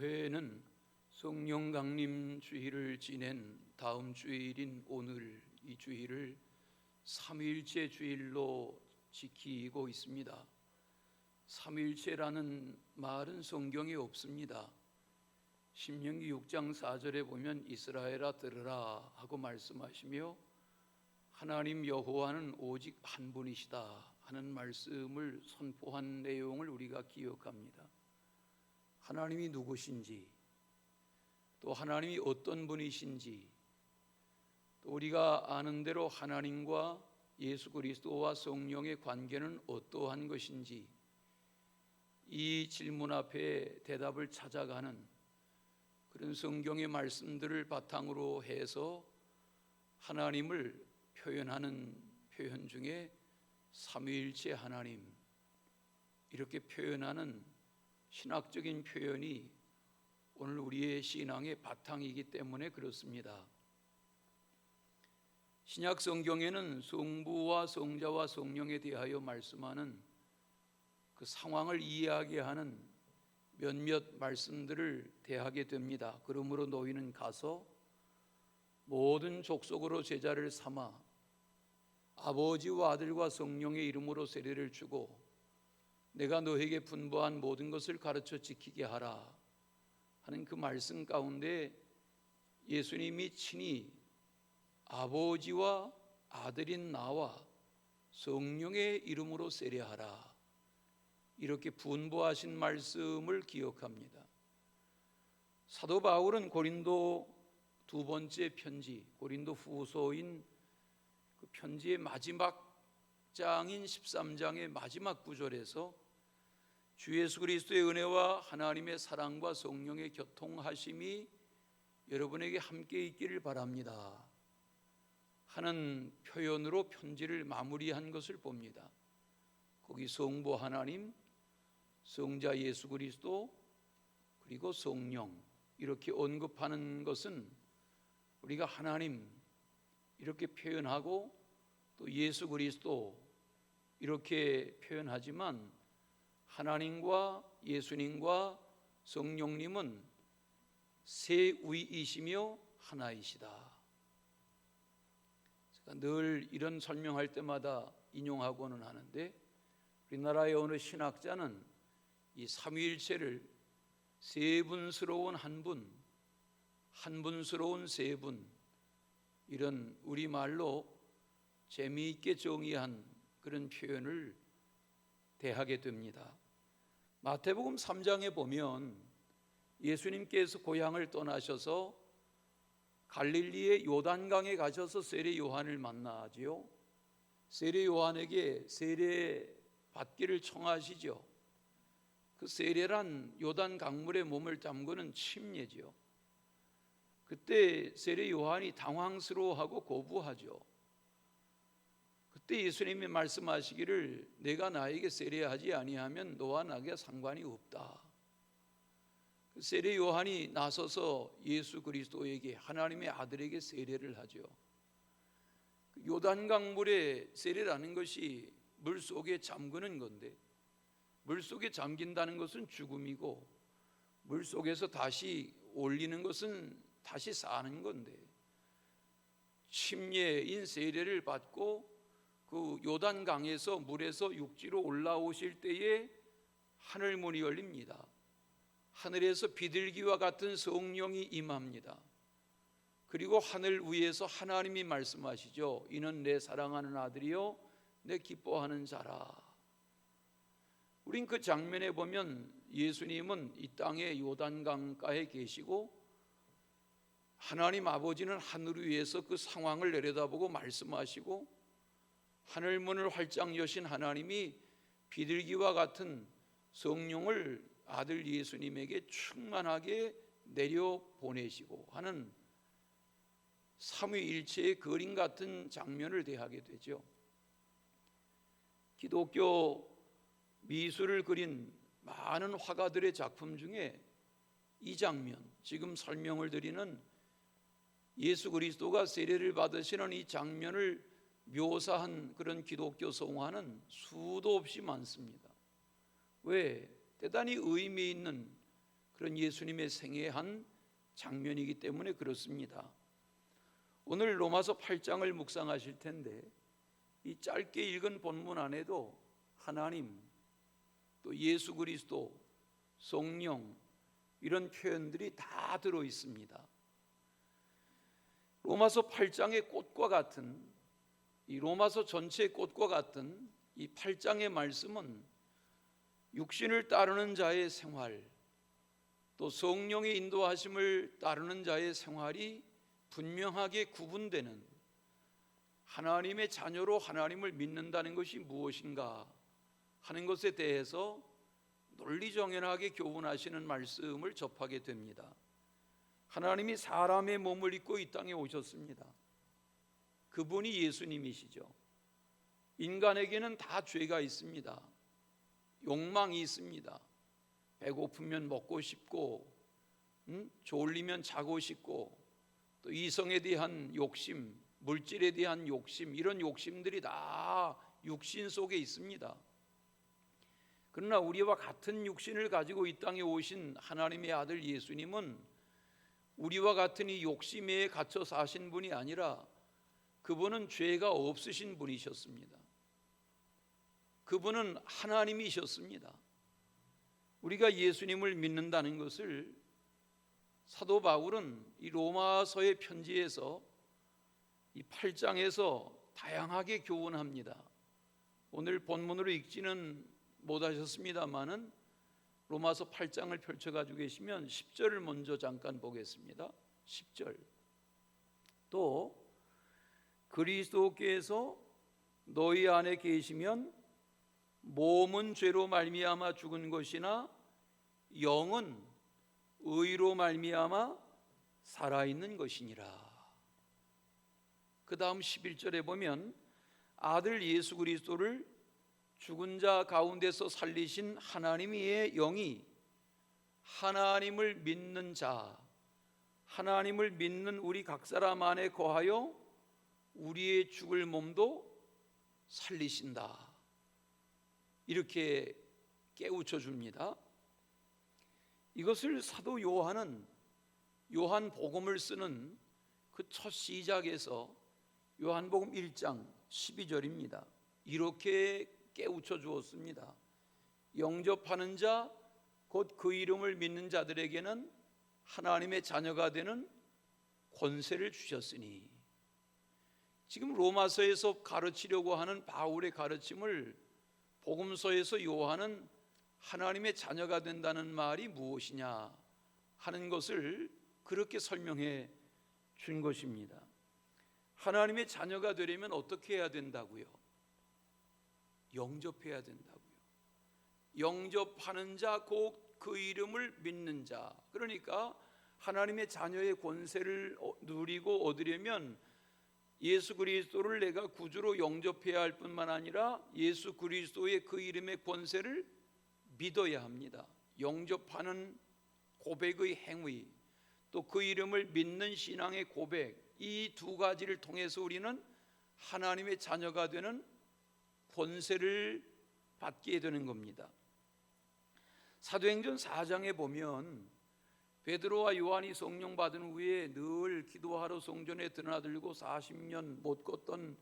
교회는 성령 강림 주일을 지낸 다음 주일인 오늘 이 주일을 삼위일체 주일로 지키고 있습니다. 삼위일체라는 말은 성경에 없습니다. 신명기 6장 4절에 보면 이스라엘아 들으라 하고 말씀하시며 하나님 여호와는 오직 한 분이시다 하는 말씀을 선포한 내용을 우리가 기억합니다. 하나님이 누구신지, 또 하나님이 어떤 분이신지, 또 우리가 아는 대로 하나님과 예수 그리스도와 성령의 관계는 어떠한 것인지, 이 질문 앞에 대답을 찾아가는 그런 성경의 말씀들을 바탕으로 해서 하나님을 표현하는 표현 중에 삼위일체 하나님, 이렇게 표현하는 신학적인 표현이 오늘 우리의 신앙의 바탕이기 때문에 그렇습니다. 신약 성경에는 성부와 성자와 성령에 대하여 말씀하는 그 상황을 이해하게 하는 몇몇 말씀들을 대하게 됩니다. 그러므로 너희는 가서 모든 족속으로 제자를 삼아 아버지와 아들과 성령의 이름으로 세례를 주고 내가 너에게 분부한 모든 것을 가르쳐 지키게 하라 하는 그 말씀 가운데 예수님이 친히 아버지와 아들인 나와 성령의 이름으로 세례하라 이렇게 분부하신 말씀을 기억합니다. 사도 바울은 고린도 두 번째 편지, 고린도 후서인 그 편지의 마지막 장인 13장의 마지막 구절에서 주 예수 그리스도의 은혜와 하나님의 사랑과 성령의 교통하심이 여러분에게 함께 있기를 바랍니다 하는 표현으로 편지를 마무리한 것을 봅니다. 거기 성부 하나님, 성자 예수 그리스도, 그리고 성령 이렇게 언급하는 것은 우리가 하나님 이렇게 표현하고 또 예수 그리스도 이렇게 표현하지만 하나님과 예수님과 성령님은 세 위이시며 하나이시다. 제가 늘 이런 설명할 때마다 인용하고는 하는데 우리나라의 어느 신학자는 이 삼위일체를 세분스러운 한 분, 한분스러운 세 분, 이런 우리말로 재미있게 정의한 그런 표현을 대하게 됩니다. 마태복음 3장에 보면 예수님께서 고향을 떠나셔서 갈릴리의 요단강에 가셔서 세례 요한을 만나지요. 세례 요한에게 세례 받기를 청하시죠. 그 세례란 요단 강물에 몸을 담그는 침례지요. 그때 세례 요한이 당황스러워하고 거부하죠. 그때 예수님이 말씀하시기를 내가 나에게 세례하지 아니하면 너와 나에게 상관이 없다. 세례 요한이 나서서 예수 그리스도에게 하나님의 아들에게 세례를 하죠. 요단 강물에 세례라는 것이 물속에 잠그는 건데 물속에 잠긴다는 것은 죽음이고 물속에서 다시 올리는 것은 다시 사는 건데 침례인 세례를 받고 그 요단강에서 물에서 육지로 올라오실 때에 하늘 문이 열립니다. 하늘에서 비둘기와 같은 성령이 임합니다. 그리고 하늘 위에서 하나님이 말씀하시죠. 이는 내 사랑하는 아들이요 내 기뻐하는 자라. 우린 그 장면에 보면 예수님은 이 땅의 요단강가에 계시고 하나님 아버지는 하늘 위에서 그 상황을 내려다보고 말씀하시고 하늘문을 활짝 여신 하나님이 비둘기와 같은 성령을 아들 예수님에게 충만하게 내려보내시고 하는 삼위일체의 그림 같은 장면을 대하게 되죠. 기독교 미술을 그린 많은 화가들의 작품 중에 이 장면, 지금 설명을 드리는 예수 그리스도가 세례를 받으시는 이 장면을 묘사한 그런 기독교 성화는 수도 없이 많습니다. 왜? 대단히 의미 있는 그런 예수님의 생애의 한 장면이기 때문에 그렇습니다. 오늘 로마서 8장을 묵상하실 텐데 이 짧게 읽은 본문 안에도 하나님, 또 예수 그리스도, 성령 이런 표현들이 다 들어 있습니다. 로마서 8장의 꽃과 같은, 이 로마서 전체의 꽃과 같은 이 8장의 말씀은 육신을 따르는 자의 생활, 또 성령의 인도하심을 따르는 자의 생활이 분명하게 구분되는, 하나님의 자녀로 하나님을 믿는다는 것이 무엇인가 하는 것에 대해서 논리정연하게 교훈하시는 말씀을 접하게 됩니다. 하나님이 사람의 몸을 입고 이 땅에 오셨습니다. 그분이 예수님이시죠. 인간에게는 다 죄가 있습니다. 욕망이 있습니다. 배고프면 먹고 싶고, 졸리면 자고 싶고, 또 이성에 대한 욕심, 물질에 대한 욕심, 이런 욕심들이 다 육신 속에 있습니다. 그러나 우리와 같은 육신을 가지고 이 땅에 오신 하나님의 아들 예수님은 우리와 같은 이 욕심에 갇혀 사신 분이 아니라 그분은 죄가 없으신 분이셨습니다. 그분은 하나님이셨습니다. 우리가 예수님을 믿는다는 것을 사도 바울은 이 로마서의 편지에서 이 8장에서 다양하게 교훈합니다. 오늘 본문으로 읽지는 못하셨습니다마는 로마서 8장을 펼쳐가지고 계시면 10절을 먼저 잠깐 보겠습니다. 10절. 또 그리스도께서 너희 안에 계시면 몸은 죄로 말미암아 죽은 것이나 영은 의로 말미암아 살아있는 것이니라. 그 다음 11절에 보면 아들 예수 그리스도를 죽은 자 가운데서 살리신 하나님의 영이 하나님을 믿는 자, 하나님을 믿는 우리 각 사람 안에 거하여 우리의 죽을 몸도 살리신다. 이렇게 깨우쳐 줍니다. 이것을 사도 요한은 요한복음을 쓰는 그 첫 시작에서 요한복음 1장 12절입니다. 이렇게 깨우쳐 주었습니다. 영접하는 자, 곧 그 이름을 믿는 자들에게는 하나님의 자녀가 되는 권세를 주셨으니, 지금 로마서에서 가르치려고 하는 바울의 가르침을 복음서에서 요한은 하나님의 자녀가 된다는 말이 무엇이냐 하는 것을 그렇게 설명해 준 것입니다. 하나님의 자녀가 되려면 어떻게 해야 된다고요? 영접해야 된다고요. 영접하는 자, 곧 그 이름을 믿는 자. 그러니까 하나님의 자녀의 권세를 누리고 얻으려면 예수 그리스도를 내가 구주로 영접해야 할 뿐만 아니라 예수 그리스도의 그 이름의 권세를 믿어야 합니다. 영접하는 고백의 행위, 또 그 이름을 믿는 신앙의 고백, 이 두 가지를 통해서 우리는 하나님의 자녀가 되는 권세를 받게 되는 겁니다. 사도행전 4장에 보면 베드로와 요한이 성령 받은 후에 늘 기도하러 성전에 드나들고 40년 못 걷던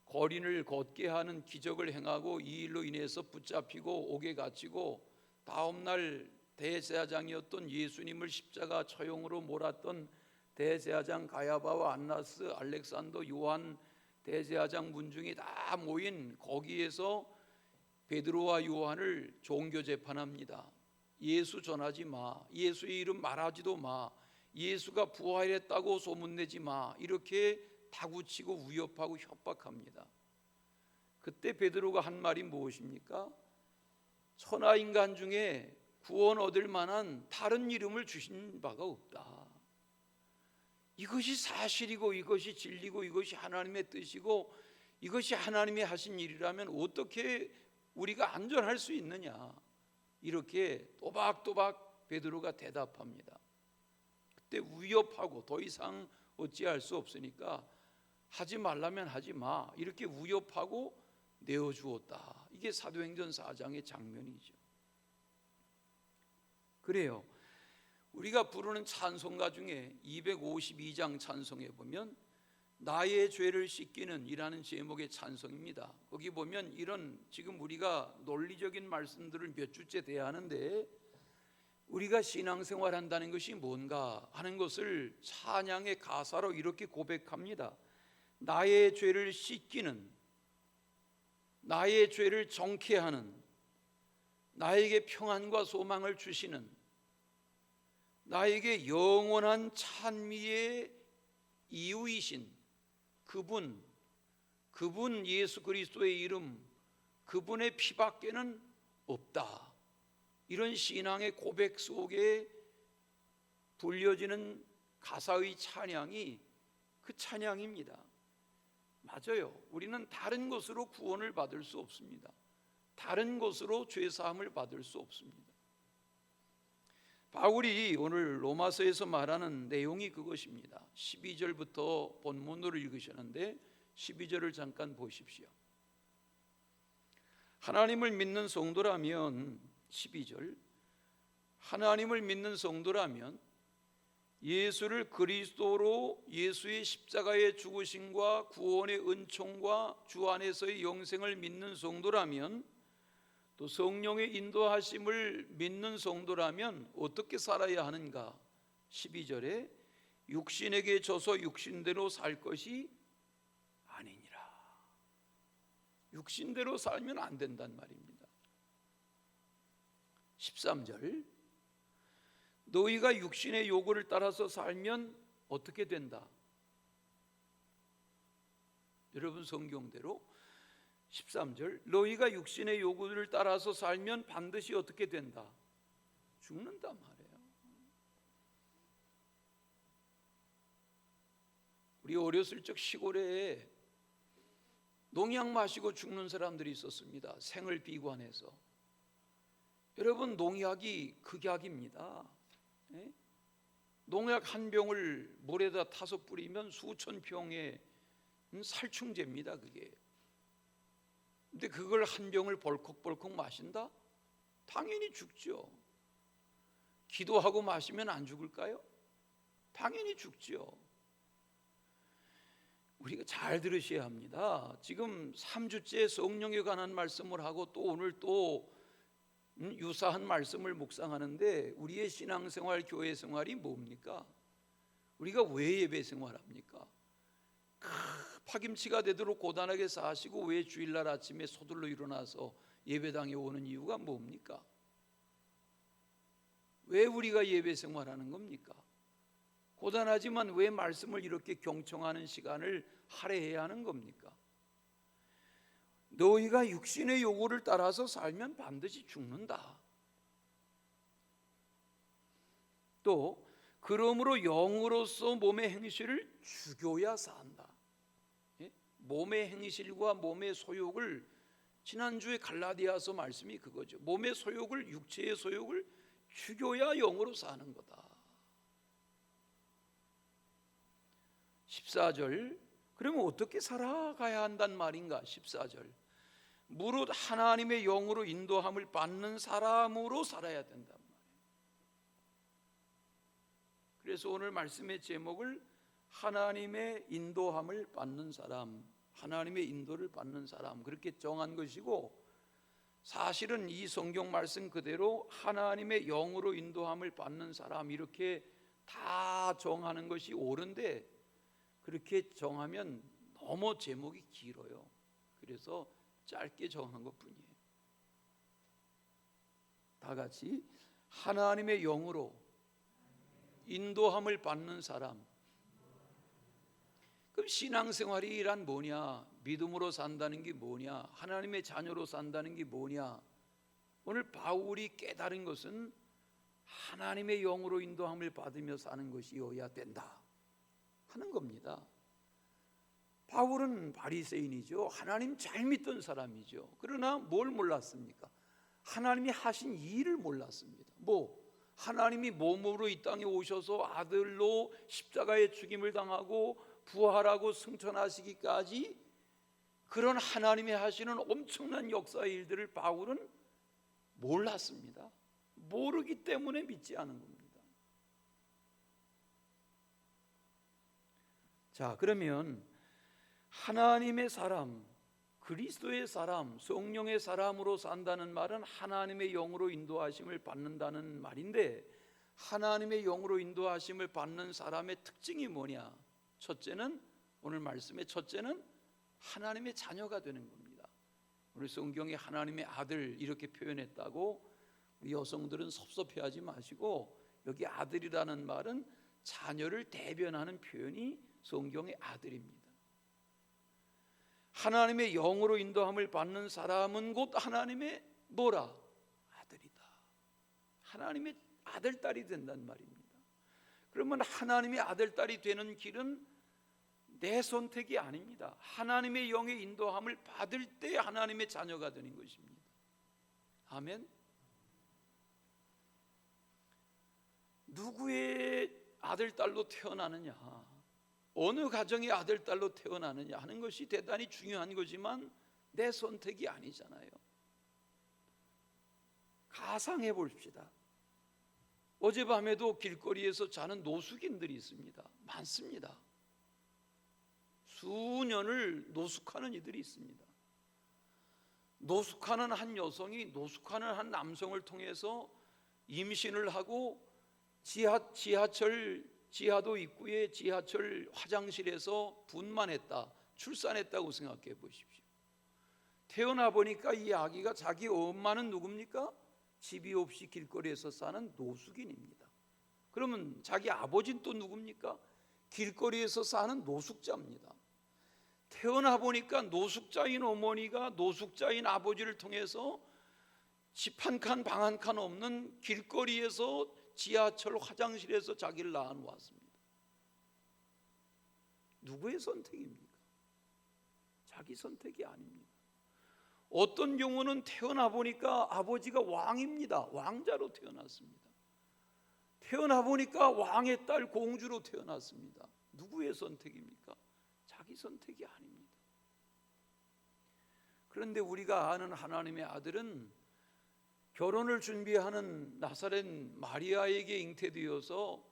거린을 걷게 하는 기적을 행하고 이 일로 인해서 붙잡히고 옥에 갇히고 다음날 대제사장이었던 예수님을 십자가 처형으로 몰았던 대제사장 가야바와 안나스, 알렉산더, 요한 대제사장 문중이 다 모인 거기에서 베드로와 요한을 종교 재판합니다. 예수 전하지 마, 예수의 이름 말하지도 마, 예수가 부활했다고 소문내지 마, 이렇게 다구치고 위협하고 협박합니다. 그때 베드로가 한 말이 무엇입니까? 천하인간 중에 구원 얻을 만한 다른 이름을 주신 바가 없다. 이것이 사실이고 이것이 진리고 이것이 하나님의 뜻이고 이것이 하나님이 하신 일이라면 어떻게 우리가 안전할 수 있느냐, 이렇게 또박또박 베드로가 대답합니다. 그때 위협하고 더 이상 어찌할 수 없으니까 하지 말라면 하지 마, 이렇게 위협하고 내어주었다. 이게 사도행전 4장의 장면이죠. 그래요. 우리가 부르는 찬송가 중에 252장 찬송에 보면 나의 죄를 씻기는 이라는 제목의 찬송입니다. 거기 보면 이런 지금 우리가 논리적인 말씀들을 몇 주째 대하는데 우리가 신앙생활 한다는 것이 뭔가 하는 것을 찬양의 가사로 이렇게 고백합니다. 나의 죄를 씻기는, 나의 죄를 정케 하는, 나에게 평안과 소망을 주시는, 나에게 영원한 찬미의 이유이신 그분 예수 그리스도의 이름, 그분의 피밖에는 없다. 이런 신앙의 고백 속에 불려지는 가사의 찬양이 그 찬양입니다. 맞아요. 우리는 다른 것으로 구원을 받을 수 없습니다. 다른 것으로 죄사함을 받을 수 없습니다. 바울이 오늘 로마서에서 말하는 내용이 그것입니다. 12절부터 본문으로 읽으셨는데 12절을 잠깐 보십시오. 하나님을 믿는 성도라면 12절 하나님을 믿는 성도라면 예수를 그리스도로 예수의 십자가의 죽으심과 구원의 은총과 주 안에서의 영생을 믿는 성도라면 또 성령의 인도하심을 믿는 성도라면 어떻게 살아야 하는가? 12절에 육신에게 져서 육신대로 살 것이 아니니라. 육신대로 살면 안 된단 말입니다. 13절 너희가 육신의 요구를 따라서 살면 어떻게 된다? 여러분 성경대로 13절 너희가 육신의 요구를 따라서 살면 반드시 어떻게 된다? 죽는단 말이에요. 우리 어렸을 적 시골에 농약 마시고 죽는 사람들이 있었습니다. 생을 비관해서. 여러분 농약이 극약입니다. 농약 한 병을 물에다 타서 뿌리면 수천 평의 살충제입니다. 그게. 근데 그걸 한 병을 벌컥벌컥 마신다? 당연히 죽죠. 기도하고 마시면 안 죽을까요? 당연히 죽죠. 우리가 잘 들으셔야 합니다. 지금 3주째 성령에 관한 말씀을 하고 또 오늘 또 유사한 말씀을 묵상하는데 우리의 신앙생활, 교회 생활이 뭡니까? 우리가 왜 예배 생활합니까? 파김치가 되도록 고단하게 사시고 왜 주일날 아침에 서둘러 일어나서 예배당에 오는 이유가 뭡니까? 왜 우리가 예배 생활하는 겁니까? 고단하지만 왜 말씀을 이렇게 경청하는 시간을 할애해야 하는 겁니까? 너희가 육신의 요구를 따라서 살면 반드시 죽는다. 또 그러므로 영으로서 몸의 행실을 죽여야 산다. 몸의 행실과 몸의 소욕을 지난주에 갈라디아서 말씀이 그거죠. 몸의 소욕을 육체의 소욕을 죽여야 영으로 사는 거다. 14절 그러면 어떻게 살아가야 한단 말인가? 14절 무릇 하나님의 영으로 인도함을 받는 사람으로 살아야 된단 말이에요. 그래서 오늘 말씀의 제목을 하나님의 인도함을 받는 사람, 하나님의 인도를 받는 사람 그렇게 정한 것이고 사실은 이 성경 말씀 그대로 하나님의 영으로 인도함을 받는 사람 이렇게 다 정하는 것이 옳은데 그렇게 정하면 너무 제목이 길어요. 그래서 짧게 정한 것뿐이에요. 다 같이 하나님의 영으로 인도함을 받는 사람. 그럼 신앙생활이란 뭐냐? 믿음으로 산다는 게 뭐냐? 하나님의 자녀로 산다는 게 뭐냐? 오늘 바울이 깨달은 것은 하나님의 영으로 인도함을 받으며 사는 것이어야 된다 하는 겁니다. 바울은 바리새인이죠. 하나님 잘 믿던 사람이죠. 그러나 뭘 몰랐습니까? 하나님이 하신 일을 몰랐습니다. 하나님이 몸으로 이 땅에 오셔서 아들로 십자가의 죽임을 당하고 부활하고 승천하시기까지 그런 하나님이 하시는 엄청난 역사의 일들을 바울은 몰랐습니다. 모르기 때문에 믿지 않은 겁니다. 자, 그러면 하나님의 사람, 그리스도의 사람, 성령의 사람으로 산다는 말은 하나님의 영으로 인도하심을 받는다는 말인데, 하나님의 영으로 인도하심을 받는 사람의 특징이 뭐냐? 첫째는, 오늘 말씀의 첫째는 하나님의 자녀가 되는 겁니다. 우리 성경에 하나님의 아들 이렇게 표현했다고 우리 여성들은 섭섭해하지 마시고, 여기 아들이라는 말은 자녀를 대변하는 표현이 성경의 아들입니다. 하나님의 영으로 인도함을 받는 사람은 곧 하나님의 뭐라? 아들이다. 하나님의 아들, 딸이 된단 말입니다. 그러면 하나님의 아들, 딸이 되는 길은 내 선택이 아닙니다. 하나님의 영의 인도함을 받을 때 하나님의 자녀가 되는 것입니다. 아멘. 누구의 아들, 딸로 태어나느냐, 어느 가정의 아들, 딸로 태어나느냐 하는 것이 대단히 중요한 거지만 내 선택이 아니잖아요. 가상해 봅시다. 어젯밤에도 길거리에서 자는 노숙인들이 있습니다. 많습니다. 수년을 노숙하는 이들이 있습니다. 노숙하는 한 여성이 노숙하는 한 남성을 통해서 임신을 하고 지하도 입구에 지하철 화장실에서 분만했다, 출산했다고 생각해 보십시오. 태어나 보니까 이 아기가 자기 엄마는 누굽니까? 집이 없이 길거리에서 사는 노숙인입니다. 그러면 자기 아버지는 또 누굽니까? 길거리에서 사는 노숙자입니다. 태어나 보니까 노숙자인 어머니가 노숙자인 아버지를 통해서 집 한 칸 방 한 칸 없는 길거리에서 지하철 화장실에서 자기를 낳아놓았습니다. 누구의 선택입니까? 자기 선택이 아닙니다. 어떤 경우는 태어나 보니까 아버지가 왕입니다. 왕자로 태어났습니다. 태어나 보니까 왕의 딸 공주로 태어났습니다. 누구의 선택입니까? 자기 선택이 아닙니다. 그런데 우리가 아는 하나님의 아들은 결혼을 준비하는 나사렛 마리아에게 잉태되어서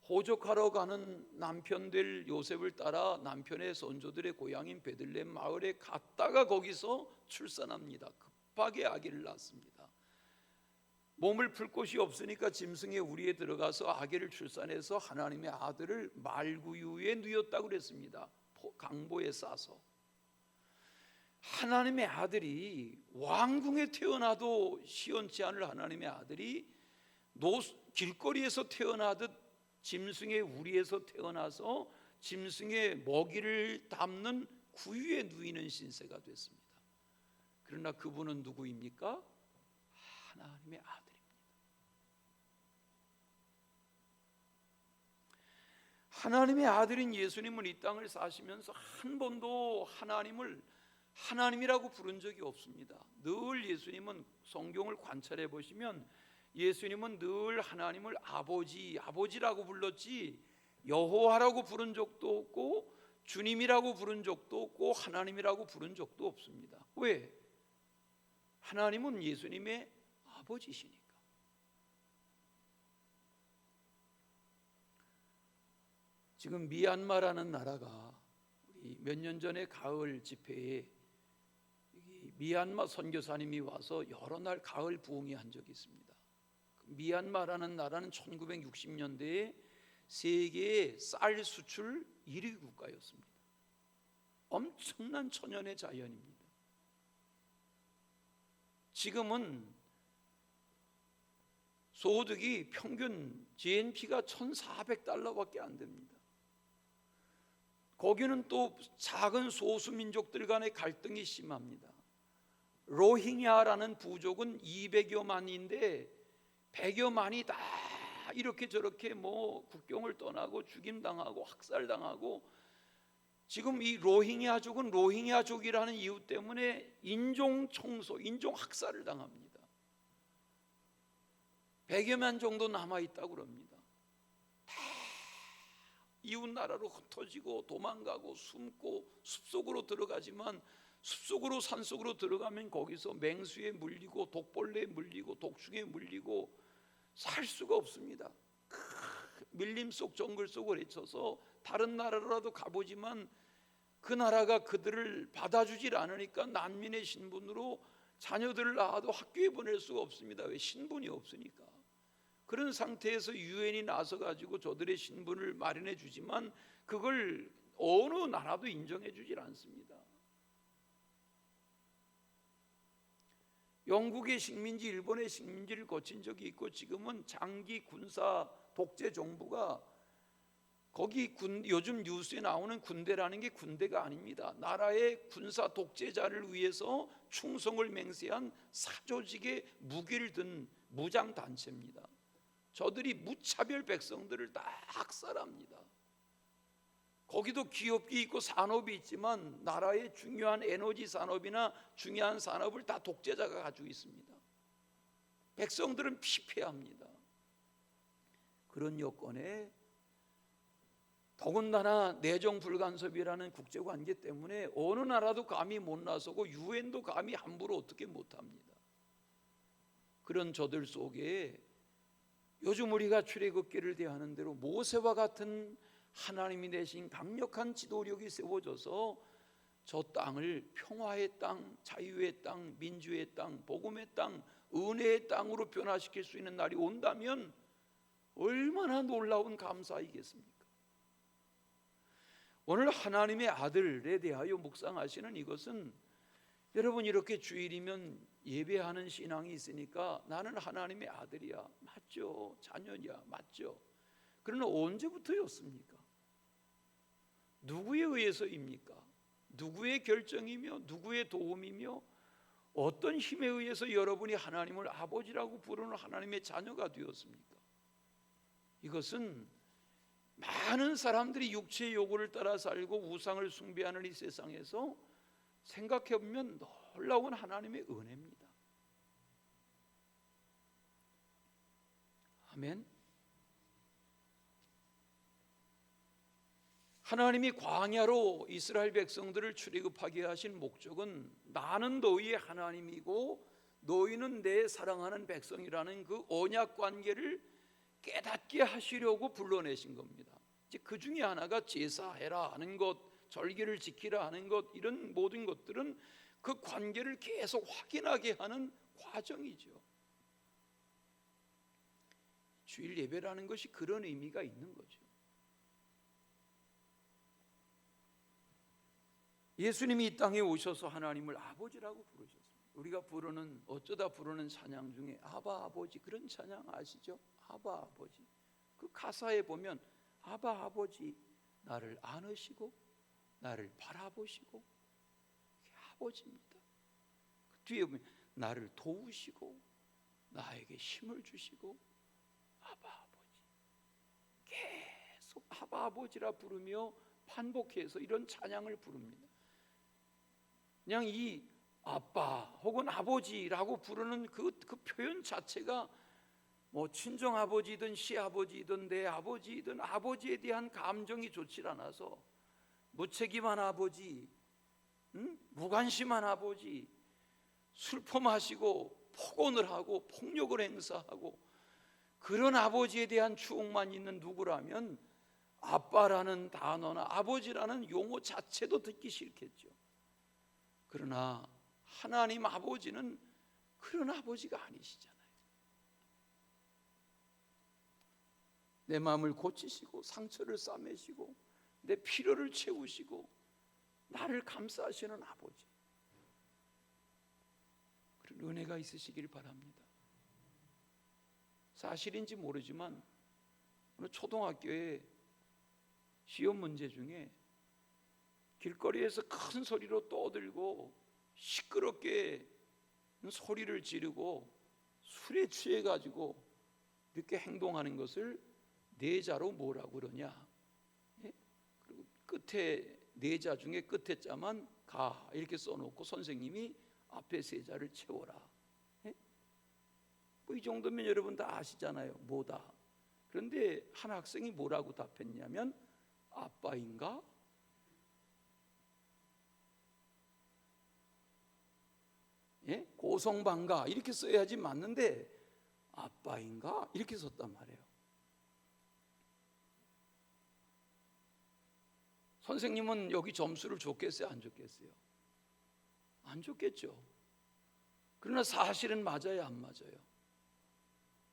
호적하러 가는 남편 될 요셉을 따라 남편의 선조들의 고향인 베들레헴 마을에 갔다가 거기서 출산합니다. 급하게 아기를 낳습니다. 몸을 풀 곳이 없으니까 짐승의 우리에 들어가서 아기를 출산해서 하나님의 아들을 말구유에 누였다고 그랬습니다. 강보에 싸서. 하나님의 아들이 왕궁에 태어나도 시원치 않을 하나님의 아들이 길거리에서 태어나듯 짐승의 우리에서 태어나서 짐승의 먹이를 담는 구유에 누이는 신세가 됐습니다. 그러나 그분은 누구입니까? 하나님의 아들입니다. 하나님의 아들인 예수님은 이 땅을 사시면서 한 번도 하나님을 하나님이라고 부른 적이 없습니다. 늘 예수님은 성경을 관찰해 보시면 예수님은 늘 하나님을 아버지라고 불렀지 여호와라고 부른 적도 없고 주님이라고 부른 적도 없고 하나님이라고 부른 적도 없습니다. 왜? 하나님은 예수님의 아버지시니까. 지금 미얀마라는 나라가 우리 몇 년 전에 가을 집회에 미얀마 선교사님이 와서 여러 날 가을 부흥회 한 적이 있습니다. 미얀마라는 나라는 1960년대에 세계의 쌀 수출 1위 국가였습니다. 엄청난 천연의 자연입니다. 지금은 소득이 평균 GNP가 1,400달러밖에 안 됩니다. 거기는 또 작은 소수민족들 간의 갈등이 심합니다. 로힝야라는 부족은 200여만인데 100여만이 다 이렇게 저렇게 국경을 떠나고 죽임당하고 학살당하고, 지금 이 로힝야족은 로힝야족이라는 이유 때문에 인종 청소, 인종 학살을 당합니다. 100여만 정도 남아있다고 그럽니다. 다 이웃 나라로 흩어지고 도망가고 숨고 숲속으로 들어가지만, 숲속으로 산속으로 들어가면 거기서 맹수에 물리고 독벌레에 물리고 독충에 물리고 살 수가 없습니다. 밀림 속 정글 속을 헤쳐서 다른 나라라도 가보지만 그 나라가 그들을 받아주질 않으니까 난민의 신분으로 자녀들을 낳아도 학교에 보낼 수가 없습니다. 왜? 신분이 없으니까. 그런 상태에서 유엔이 나서 가지고 저들의 신분을 마련해 주지만 그걸 어느 나라도 인정해 주질 않습니다. 영국의 식민지, 일본의 식민지를 거친 적이 있고 지금은 장기 군사 독재 정부가 거기 요즘 뉴스에 나오는 군대라는 게 군대가 아닙니다. 나라의 군사 독재자를 위해서 충성을 맹세한 사조직의 무기를 든 무장 단체입니다. 저들이 무차별 백성들을 다 학살합니다. 거기도 기업이 있고 산업이 있지만 나라의 중요한 에너지 산업이나 중요한 산업을 다 독재자가 가지고 있습니다. 백성들은 피폐합니다. 그런 여건에 더군다나 내정 불간섭이라는 국제관계 때문에 어느 나라도 감히 못 나서고 유엔도 감히 함부로 어떻게 못합니다. 그런 저들 속에 요즘 우리가 출애굽기를 대하는 대로 모세와 같은 하나님이 되신 강력한 지도력이 세워져서 저 땅을 평화의 땅, 자유의 땅, 민주의 땅, 복음의 땅, 은혜의 땅으로 변화시킬 수 있는 날이 온다면 얼마나 놀라운 감사이겠습니까? 오늘 하나님의 아들에 대하여 묵상하시는 이것은 여러분 이렇게 주일이면 예배하는 신앙이 있으니까 나는 하나님의 아들이야, 맞죠? 자녀냐, 맞죠? 그러나 언제부터였습니까? 누구에 의해서입니까? 누구의 결정이며 누구의 도움이며 어떤 힘에 의해서 여러분이 하나님을 아버지라고 부르는 하나님의 자녀가 되었습니까? 이것은 많은 사람들이 육체의 요구를 따라 살고 우상을 숭배하는 이 세상에서 생각해보면 놀라운 하나님의 은혜입니다. 아멘. 하나님이 광야로 이스라엘 백성들을 출애굽하게 하신 목적은 나는 너희의 하나님이고 너희는 내 사랑하는 백성이라는 그 언약 관계를 깨닫게 하시려고 불러내신 겁니다. 이제 그 중에 하나가 제사해라 하는 것, 절기를 지키라 하는 것, 이런 모든 것들은 그 관계를 계속 확인하게 하는 과정이죠. 주일 예배라는 것이 그런 의미가 있는 거죠. 예수님이 이 땅에 오셔서 하나님을 아버지라고 부르셨습니다. 우리가 부르는 어쩌다 부르는 찬양 중에 아바 아버지, 그런 찬양 아시죠? 아바 아버지. 그 가사에 보면 아바 아버지 나를 안으시고 나를 바라보시고 아버지입니다. 그 뒤에 보면 나를 도우시고 나에게 힘을 주시고 아바 아버지. 계속 아바 아버지라 부르며 반복해서 이런 찬양을 부릅니다. 그냥 이 아빠 혹은 아버지라고 부르는 그 표현 자체가 뭐 친정 아버지든 시아버지든 내 아버지든 아버지에 대한 감정이 좋지 않아서 무책임한 아버지, 무관심한 아버지, 술포 마시고 폭언을 하고 폭력을 행사하고 그런 아버지에 대한 추억만 있는 누구라면 아빠라는 단어나 아버지라는 용어 자체도 듣기 싫겠죠. 그러나 하나님 아버지는 그런 아버지가 아니시잖아요. 내 마음을 고치시고 상처를 싸매시고 내 필요를 채우시고 나를 감싸시는 아버지, 그런 은혜가 있으시길 바랍니다. 사실인지 모르지만 오늘 초등학교에 시험 문제 중에 길거리에서 큰 소리로 떠들고 시끄럽게 소리를 지르고 술에 취해 가지고 이렇게 행동하는 것을 내자로 뭐라고 그러냐? 예? 그리고 끝에 내자 중에 끝에 자만 가 이렇게 써놓고 선생님이 앞에 세 자를 채워라. 예? 뭐 이 정도면 여러분 다 아시잖아요. 뭐다. 그런데 한 학생이 뭐라고 답했냐면 아빠인가? 예? 고성방가 이렇게 써야지 맞는데 아빠인가? 이렇게 썼단 말이에요. 선생님은 여기 점수를 줬겠어요? 안 줬겠어요? 안 줬겠죠. 그러나 사실은 맞아요, 안 맞아요?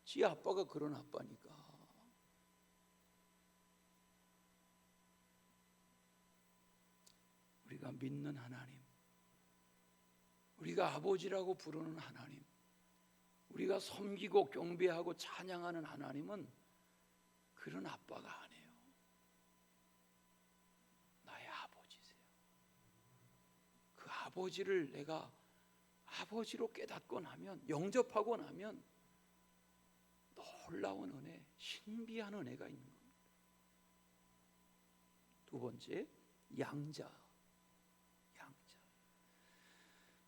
지 아빠가 그런 아빠니까. 우리가 믿는 하나님, 우리가 아버지라고 부르는 하나님, 우리가 섬기고 경배하고 찬양하는 하나님은 그런 아빠가 아니에요. 나의 아버지세요. 그 아버지를 내가 아버지로 깨닫고 나면, 영접하고 나면 놀라운 은혜, 신비한 은혜가 있는 겁니다. 두 번째, 양자.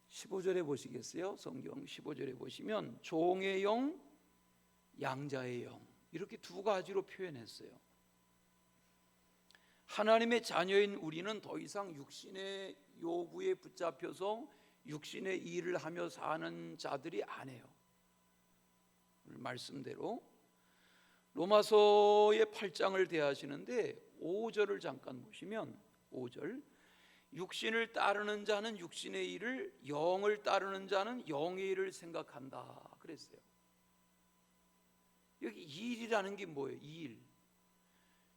15절에 보시겠어요? 성경 15절에 보시면 종의 영, 양자의 영, 이렇게 두 가지로 표현했어요. 하나님의 자녀인 우리는 더 이상 육신의 요구에 붙잡혀서 육신의 일을 하며 사는 자들이 아니에요. 오늘 말씀대로 로마서의 8장을 대하시는데 5절을 잠깐 보시면 5절, 육신을 따르는 자는 육신의 일을, 영을 따르는 자는 영의 일을 생각한다 그랬어요. 여기 일이라는 게 뭐예요? 일.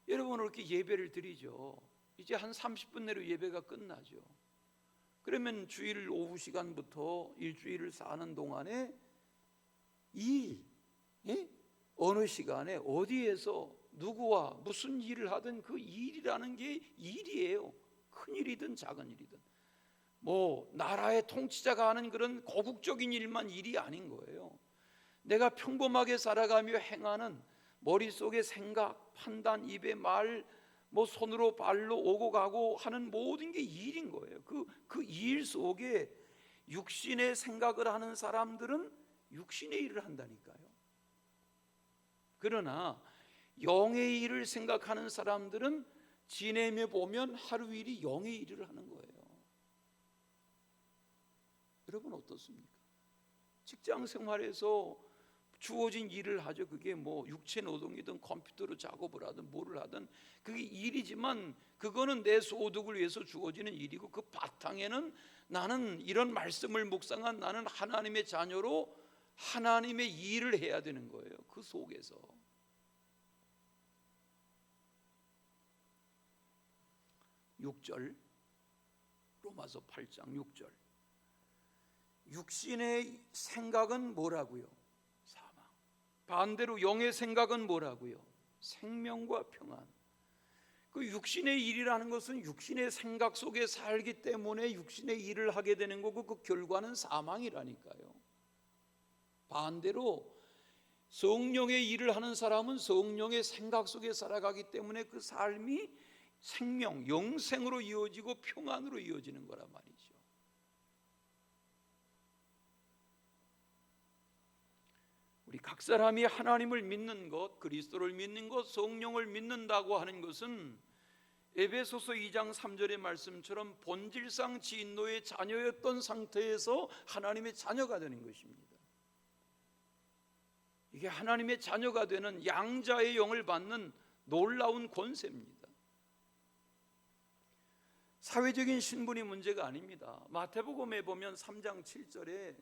여러분 이렇게 예배를 드리죠. 이제 한 30분 내로 예배가 끝나죠. 그러면 주일 오후 시간부터 일주일을 사는 동안에 일, 어느 시간에 어디에서 누구와 무슨 일을 하든 그 일이라는 게 일이에요. 큰 일이든 작은 일이든, 뭐 나라의 통치자가 하는 그런 거국적인 일만 일이 아닌 거예요. 내가 평범하게 살아가며 행하는 머릿속의 생각, 판단, 입의 말, 뭐 손으로 발로 오고 가고 하는 모든 게 일인 거예요. 그 일 속에 육신의 생각을 하는 사람들은 육신의 일을 한다니까요. 그러나 영의 일을 생각하는 사람들은 지내며 보면 하루 일이 영의 일을 하는 거예요. 여러분 어떻습니까? 직장 생활에서 주어진 일을 하죠. 그게 뭐 육체 노동이든 컴퓨터로 작업을 하든 뭐를 하든 그게 일이지만 그거는 내 소득을 위해서 주어지는 일이고, 그 바탕에는 나는 이런 말씀을 묵상한 나는 하나님의 자녀로 하나님의 일을 해야 되는 거예요. 그 속에서. 6절, 로마서 8장 6절, 육신의 생각은 뭐라고요? 사망. 반대로 영의 생각은 뭐라고요? 생명과 평안. 그 육신의 일이라는 것은 육신의 생각 속에 살기 때문에 육신의 일을 하게 되는 거고, 그 결과는 사망이라니까요. 반대로 성령의 일을 하는 사람은 성령의 생각 속에 살아가기 때문에 그 삶이 생명, 영생으로 이어지고 평안으로 이어지는 거란 말이죠. 우리 각 사람이 하나님을 믿는 것, 그리스도를 믿는 것, 성령을 믿는다고 하는 것은 에베소서 2장 3절의 말씀처럼 본질상 진노의 자녀였던 상태에서 하나님의 자녀가 되는 것입니다. 이게 하나님의 자녀가 되는 양자의 영을 받는 놀라운 권세입니다. 사회적인 신분이 문제가 아닙니다. 마태복음에 보면 3장 7절에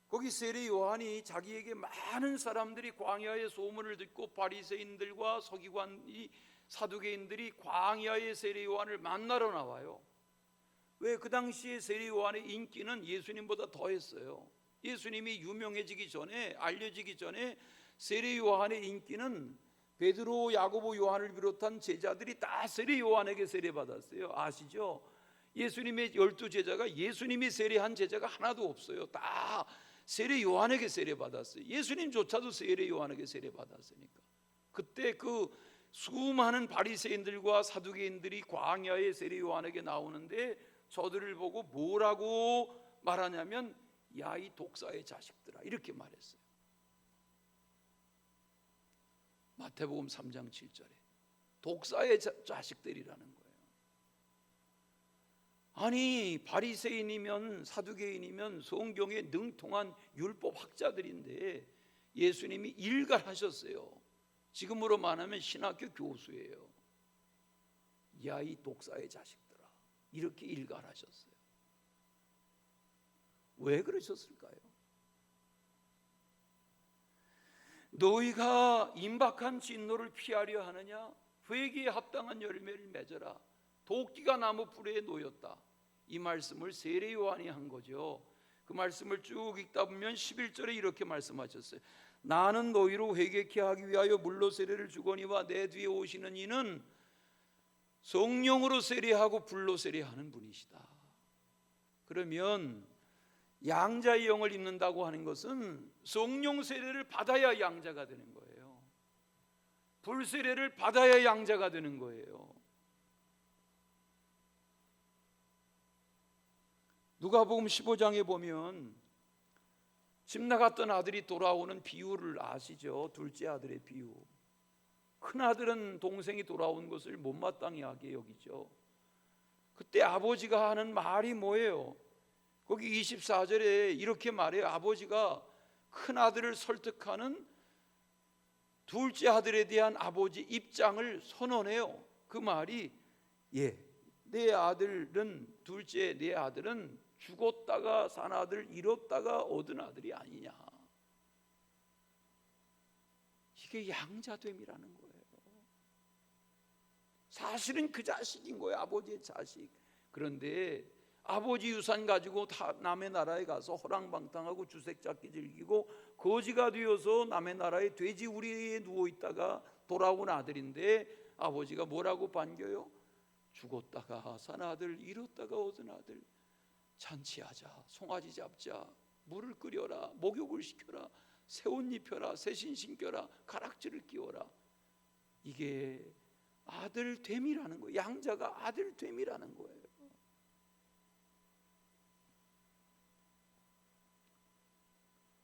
거기 세례 요한이 자기에게 많은 사람들이 광야의 소문을 듣고 바리새인들과 서기관이 사두개인들이 광야의 세례 요한을 만나러 나와요. 왜? 그 당시에 세례 요한의 인기는 예수님보다 더했어요. 예수님이 유명해지기 전에, 알려지기 전에 세례 요한의 인기는 베드로, 야고보, 요한을 비롯한 제자들이 다 세례 요한에게 세례받았어요. 아시죠? 예수님의 12제자가 예수님이 세례한 제자가 하나도 없어요. 다 세례 요한에게 세례받았어요. 예수님조차도 세례 요한에게 세례받았으니까. 그때 그 수많은 바리새인들과 사두개인들이 광야에 세례 요한에게 나오는데 저들을 보고 뭐라고 말하냐면 야, 이 독사의 자식들아, 이렇게 말했어요. 마태복음 3장 7절에 독사의 자식들이라는 거예요. 아니, 바리새인이면 사두개인이면 성경에 능통한 율법 학자들인데 예수님이 일갈하셨어요. 지금으로 말하면 신학교 교수예요. 야, 이 독사의 자식들아, 이렇게 일갈하셨어요. 왜 그러셨을까요? 너희가 임박한 진노를 피하려 하느냐? 회개에 합당한 열매를 맺어라. 도끼가 나무 뿌리에 놓였다. 이 말씀을 세례 요한이 한 거죠. 그 말씀을 쭉 읽다 보면 11절에 이렇게 말씀하셨어요. 나는 너희로 회개케 하기 위하여 물로 세례를 주거니와 내 뒤에 오시는 이는 성령으로 세례하고 불로 세례하는 분이시다. 그러면 양자의 영을 입는다고 하는 것은 성령 세례를 받아야 양자가 되는 거예요. 불 세례를 받아야 양자가 되는 거예요. 누가복음 15장에 보면 집 나갔던 아들이 돌아오는 비유를 아시죠? 둘째 아들의 비유. 큰 아들은 동생이 돌아온 것을 못마땅히 하게 여기죠. 그때 아버지가 하는 말이 뭐예요? 거기 24절에 이렇게 말해요. 아버지가 큰 아들을 설득하는 둘째 아들에 대한 아버지 입장을 선언해요. 그 말이 내 아들은 둘째 내 아들은 죽었다가 산 아들 잃었다가 얻은 아들이 아니냐. 이게 양자됨이라는 거예요. 사실은 그 자식인 거예요. 아버지의 자식. 그런데 아버지 유산 가지고 다 남의 나라에 가서 호랑방탕하고 주색잡기 즐기고 거지가 되어서 남의 나라에 돼지 우리에 누워있다가 돌아온 아들인데 아버지가 뭐라고 반겨요? 죽었다가 산 아들 잃었다가 얻은 아들. 잔치하자, 송아지 잡자, 물을 끓여라, 목욕을 시켜라, 새 옷 입혀라, 새신 신겨라, 가락지를 끼워라. 이게 아들됨이라는 거예요. 양자가 아들됨이라는 거예요.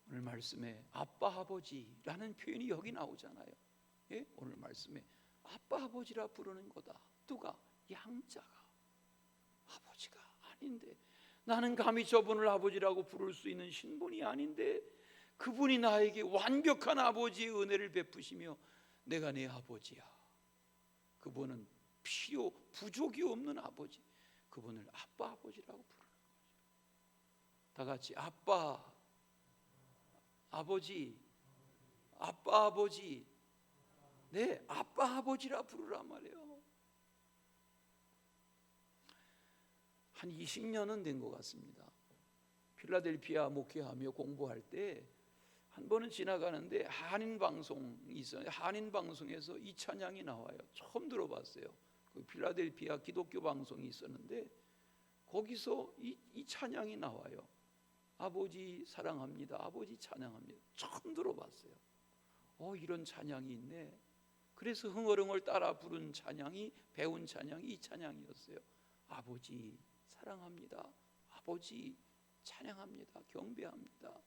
오늘 말씀에 아빠 아버지라는 표현이 여기 나오잖아요. 예? 오늘 말씀에 아빠 아버지라 부르는 거다. 누가? 양자가. 아버지가 아닌데, 나는 감히 저분을 아버지라고 부를 수 있는 신분이 아닌데 그분이 나에게 완벽한 아버지의 은혜를 베푸시며 내가 내 아버지야. 그분은 필요 부족이 없는 아버지. 그분을 아빠 아버지라고 부르는 거죠. 다 같이 아빠 아버지, 아빠 아버지, 네, 아빠 아버지라 부르란 말이에요. 한 20년은 된 것 같습니다. 필라델피아 목회하며 공부할 때 한 번은 지나가는데 한인 방송이 있어요. 한인 방송에서 이 찬양이 나와요. 처음 들어봤어요. 그 필라델피아 기독교 방송이 있었는데 거기서 이 찬양이 나와요. 아버지 사랑합니다. 아버지 찬양합니다. 처음 들어봤어요. 이런 찬양이 있네. 그래서 흥얼흥얼 따라 부른 찬양이, 배운 찬양이 이 찬양이었어요. 아버지 사랑합니다. 아버지 찬양합니다. 경배합니다.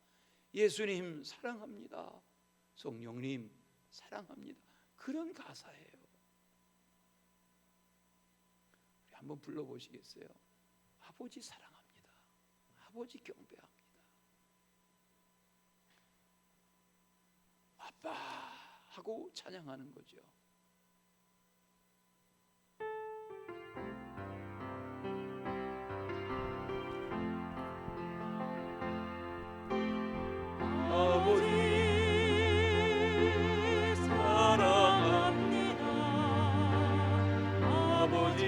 예수님 사랑합니다. 성령님 사랑합니다. 그런 가사예요. 우리 한번 불러보시겠어요? 아버지 사랑합니다. 아버지 경배합니다. 아빠 하고 찬양하는 거죠. 아버지 사랑합니다. 아버지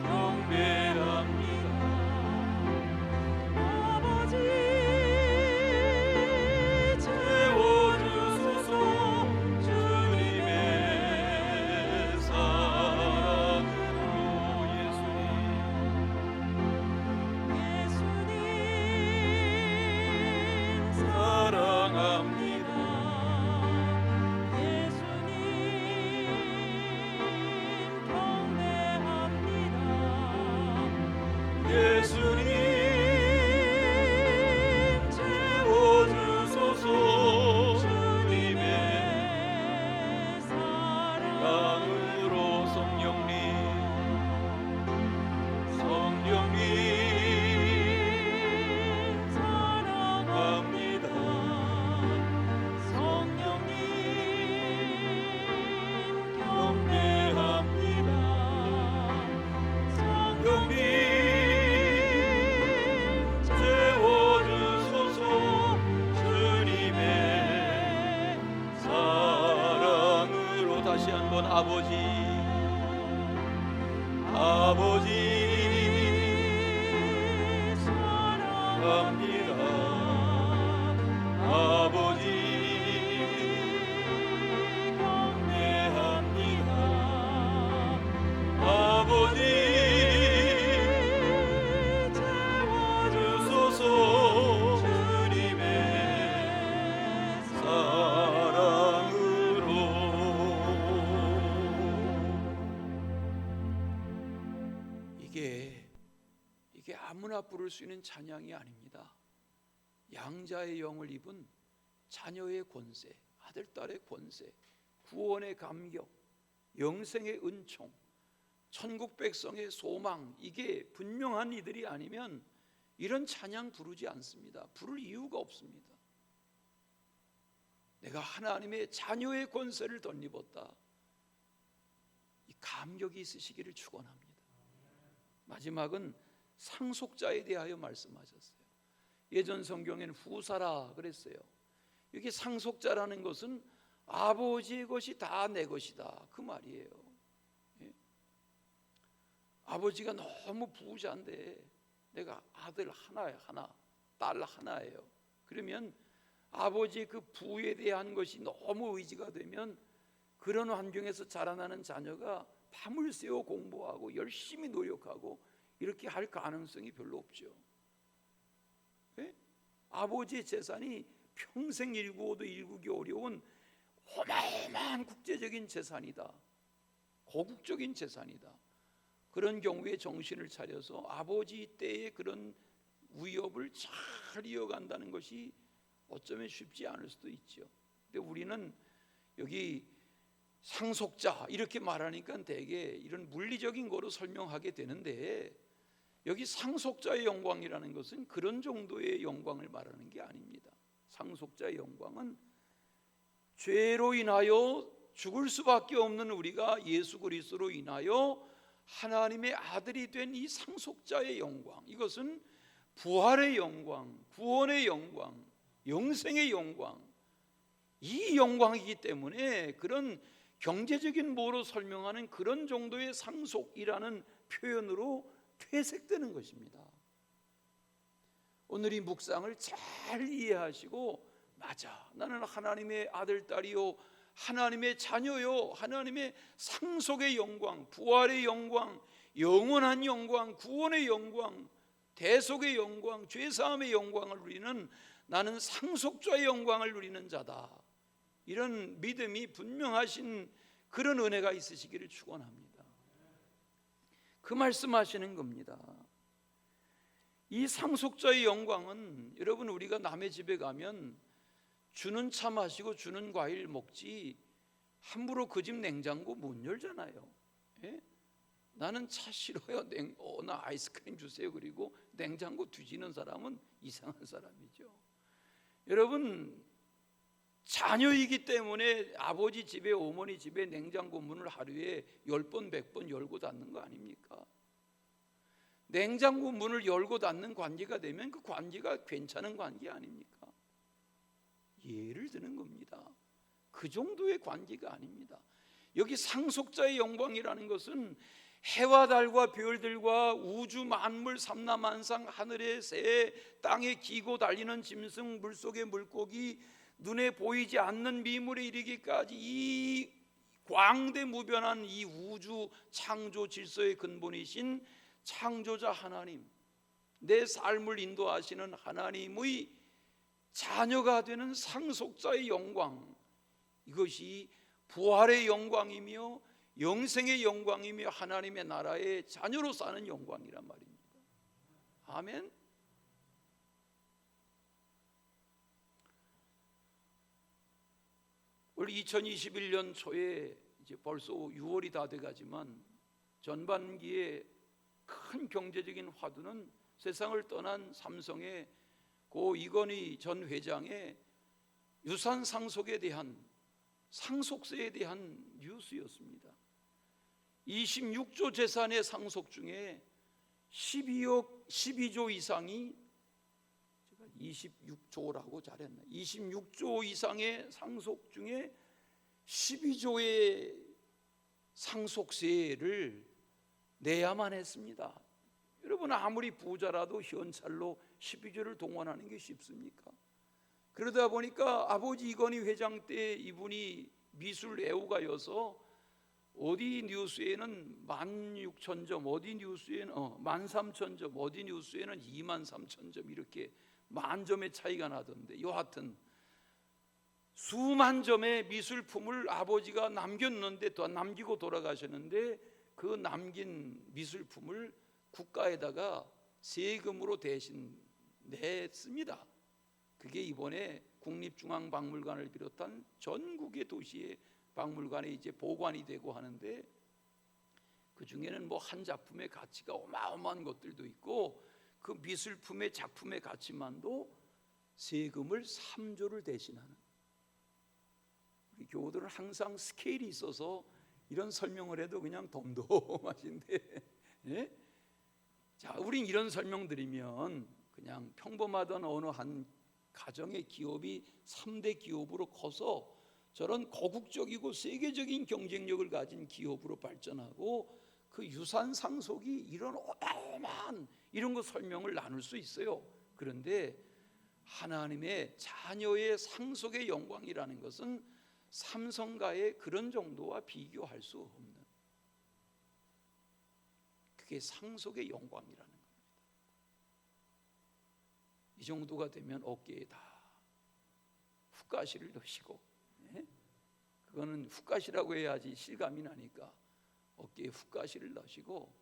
경배합니다. 아버지 채워주소서. 아버지 아버지 사랑합니다. 아버지 경배합니다. 아버지 채워주소서 주님의 사랑으로. 이게 아무나 부를 수 있는 찬양이 아닙니다. 양자의 영을 입은 자녀의 권세, 아들, 딸의 권세, 구원의 감격, 영생의 은총, 천국 백성의 소망, 이게 분명한 이들이 아니면 이런 찬양 부르지 않습니다. 부를 이유가 없습니다. 내가 하나님의 자녀의 권세를 덧입었다, 이 감격이 있으시기를 축원합니다. 마지막은 상속자에 대하여 말씀하셨어요. 예전 성경에는 후사라 그랬어요. 여기 상속자라는 것은 아버지의 것이 다 내 것이다, 그 말이에요. 예? 아버지가 너무 부자인데 내가 아들 하나예요, 하나, 딸 하나예요. 그러면 아버지의 그 부에 대한 것이 너무 의지가 되면 그런 환경에서 자라나는 자녀가 밤을 새워 공부하고 열심히 노력하고 이렇게 할 가능성이 별로 없죠. 네? 아버지의 재산이 평생 일구어도 일구기 어려운 어마어마한 국제적인 재산이다, 고국적인 재산이다. 그런 경우에 정신을 차려서 아버지 때의 그런 위협을 잘 이어간다는 것이 어쩌면 쉽지 않을 수도 있죠. 근데 우리는 여기 상속자 이렇게 말하니까 되게 이런 물리적인 거로 설명하게 되는데, 여기 상속자의 영광이라는 것은 그런 정도의 영광을 말하는 게 아닙니다. 상속자의 영광은 죄로 인하여 죽을 수밖에 없는 우리가 예수 그리스도로 인하여 하나님의 아들이 된 이 상속자의 영광, 이것은 부활의 영광, 구원의 영광, 영생의 영광, 이 영광이기 때문에 그런 경제적인 뭐로 설명하는 그런 정도의 상속이라는 표현으로 퇴색되는 것입니다. 오늘 이 묵상을 잘 이해하시고, 맞아, 나는 하나님의 아들, 딸이요, 하나님의 자녀요, 하나님의 상속의 영광, 부활의 영광, 영원한 영광, 구원의 영광, 대속의 영광, 죄사함의 영광을 누리는, 나는 상속자의 영광을 누리는 자다, 이런 믿음이 분명하신 그런 은혜가 있으시기를 축원합니다. 그 말씀하시는 겁니다. 이 상속자의 영광은, 여러분, 우리가 남의 집에 가면 주는 차 마시고 주는 과일 먹지 함부로 그 집 냉장고 못 열잖아요. 예? 나는 차 싫어요, 나 아이스크림 주세요, 그리고 냉장고 뒤지는 사람은 이상한 사람이죠. 여러분, 자녀이기 때문에 아버지 집에, 어머니 집에 냉장고 문을 하루에 10번 100번 열고 닫는 거 아닙니까? 냉장고 문을 열고 닫는 관계가 되면 그 관계가 괜찮은 관계 아닙니까? 예를 드는 겁니다. 그 정도의 관계가 아닙니다. 여기 상속자의 영광이라는 것은 해와 달과 별들과 우주 만물 삼라만상, 하늘의 새, 땅에 기고 달리는 짐승, 물속의 물고기, 눈에 보이지 않는 미물에 이르기까지 이 광대무변한 이 우주 창조 질서의 근본이신 창조자 하나님, 내 삶을 인도하시는 하나님의 자녀가 되는 상속자의 영광, 이것이 부활의 영광이며 영생의 영광이며 하나님의 나라의 자녀로 사는 영광이란 말입니다. 아멘. 올 2021년 초에 이제 벌써 6월이 다 돼가지만 전반기에 큰 경제적인 화두는 세상을 떠난 삼성의 고 이건희 전 회장의 유산 상속에 대한, 상속세에 대한 뉴스였습니다. 26조 재산의 상속 중에 12조 이상이, 제가 26조라고 잘했나, 26조 이상의 상속 중에 12조의 상속세를 내야만 했습니다. 여러분 아무리 부자라도 현찰로 12조를 동원하는 게 쉽습니까? 그러다 보니까 아버지 이건희 회장 때 이분이 미술 애호가여서 어디 뉴스에는 16,000점, 어디 뉴스에는 13,000점, 어디 뉴스에는 23,000점 이렇게 만점의 차이가 나던데, 여하튼 수만 점의 미술품을 아버지가 남겼는데 또 남기고 돌아가셨는데 그 남긴 미술품을 국가에다가 세금으로 대신 냈습니다. 그게 이번에 국립중앙박물관을 비롯한 전국의 도시의 박물관에 이제 보관이 되고 하는데, 그 중에는 뭐 한 작품의 가치가 어마어마한 것들도 있고 그 미술품의 작품의 가치만도 세금을 3조를 대신하는, 우리 교우들은 항상 스케일이 있어서 이런 설명을 해도 그냥 덤덤하신데 예? 자, 우린 이런 설명 드리면 그냥 평범하던 어느 한 가정의 기업이 3대 기업으로 커서 저런 거국적이고 세계적인 경쟁력을 가진 기업으로 발전하고 그 유산 상속이 이런 어마어마한 이런 거 설명을 나눌 수 있어요. 그런데 하나님의 자녀의 상속의 영광이라는 것은 삼성가의 그런 정도와 비교할 수 없는, 그게 상속의 영광이라는 겁니다. 이 정도가 되면 어깨에 다 훅가시를 넣으시고, 그거는 훅가시라고 해야지 실감이 나니까 어깨에 훅가시를 넣으시고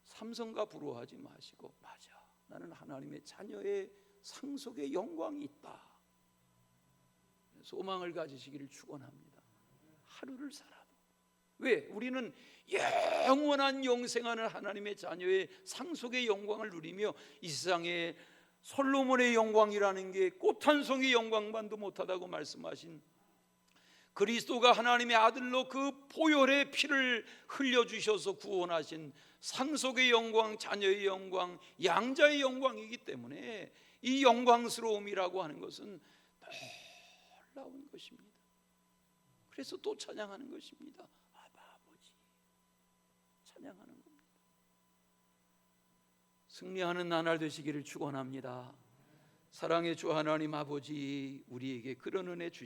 삼성가 부러워하지 마시고, 맞아, 나는 하나님의 자녀의 상속의 영광이 있다, 소망을 가지시기를 축원합니다. 하루를 살아도. 왜? 우리는 영원한 영생하는 하나님의 자녀의 상속의 영광을 누리며 이 세상에 솔로몬의 영광이라는 게 꽃 한 송이 영광만도 못하다고 말씀하신 그리스도가 하나님의 아들로 그 보혈의 피를 흘려주셔서 구원하신 상속의 영광, 자녀의 영광, 양자의 영광이기 때문에 이 영광스러움이라고 하는 것은 놀라운 것입니다. 그래서 또 찬양하는 것입니다. 아버지, 찬양하는 겁니다. 승리하는 나날 되시기를 축원합니다. 사랑의 주 하나님 아버지, 우리에게 그런 은혜 주시옵소서.